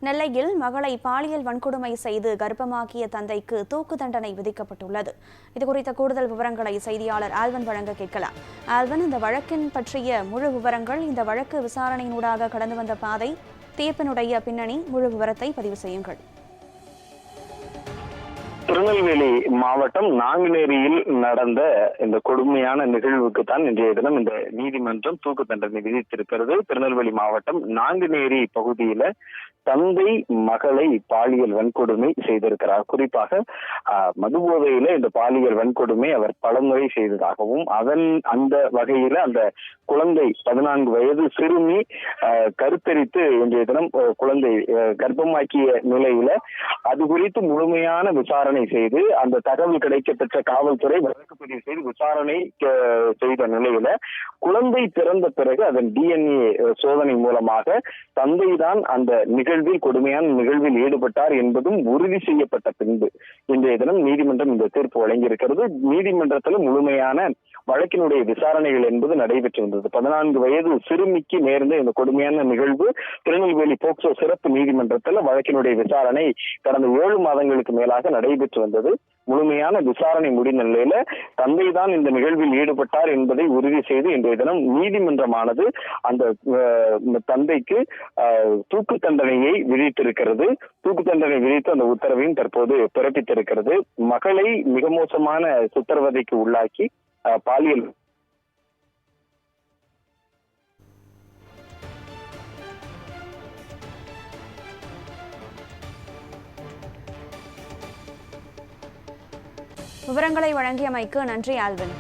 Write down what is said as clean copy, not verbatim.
நெல்லையில் மகளை பாலியல் வன்கொடுமை செய்து கர்ப்பமாக்கிய தந்தைக்கு தூக்கு தண்டனை விதிக்கப்பட்டுள்ளது. இதுகுறித்த கூடுதல் விவரங்களை செய்தியாளர் ஆல்வன் வழங்க கேட்கலாம். ஆல்வன், இந்த வழக்கின் பற்றிய முழு விவரங்கள், இந்த வழக்கு விசாரணையினூடாக கடந்து வந்த பாதை, தீர்ப்பினுடைய பின்னணி, முழு விவரத்தை பதிவு செய்யுங்கள். திருநெல்வேலி மாவட்டம் நாங்குநேரியில் நடந்த இந்த கொடுமையான நிகழ்வுக்கு தான் இன்றைய தினம் இந்த நீதிமன்றம் தூக்கு தண்டனை விதித்திருக்கிறது. திருநெல்வேலி மாவட்டம் நாங்குநேரி பகுதியில தந்தை மகளை பாலியல் வன்கொடுமை செய்திருக்கிறார். குறிப்பாக மதுபோதையில இந்த பாலியல் வன்கொடுமை அவர் பலமுறை செய்ததாகவும், அந்த வகையில அந்த குழந்தை 14 வயது சிறுமி கருத்தரித்து இன்றைய தினம் குழந்தை கர்ப்பமாக்கிய நிலையில அது குறித்து முழுமையான விசாரணை செய்து அந்த தகவல் கிடைக்கப்பெற்ற காவல்துறை வழக்கு பதிவு செய்து விசாரணை செய்த நிலையில குழந்தை பிறந்த பிறகு அதன் DNA சோதனை மூலமாக தந்தைதான் அந்த நிகழ்வில் கொடுமையான நிகழ்வில் ஈடுபட்டார் என்பதும் உறுதி செய்யப்பட்ட பின்பு இன்றைய தினம் நீதிமன்றம் இந்த தீர்ப்பு வழங்கியிருக்கிறது. நீதிமன்றத்தில் முழுமையான வழக்கினுடைய விசாரணைகள் என்பது நடைபெற்று வந்தது. 14 வயது சிறுமிக்கு நேர்ந்த இந்த கொடுமையான நிகழ்வு திருநெல்வேலி போக்சோ சிறப்பு நீதிமன்றத்தில் வழக்கினுடைய விசாரணை கடந்த 7 மாதங்களுக்கு மேலாக நடைபெற்று வந்தது. முழுமையான விசாரணை முடிந்த நிலையில தந்தைதான் இந்த நிகழ்வில் ஈடுபட்டார் என்பதை உறுதி செய்து இன்றைய தினம் நீதிமன்றமானது அந்த தந்தைக்கு தூக்கு தண்டனையை விதித்திருக்கிறது. தூக்கு தண்டனை விதித்து அந்த உத்தரவையும் தற்போது பிறப்பித்திருக்கிறது. மகளை மிக மோசமான சித்திரவதைக்கு உள்ளாக்கி பாலியல் விவரங்களை வழங்கியமைக்கு நன்றி ஆல்வின்.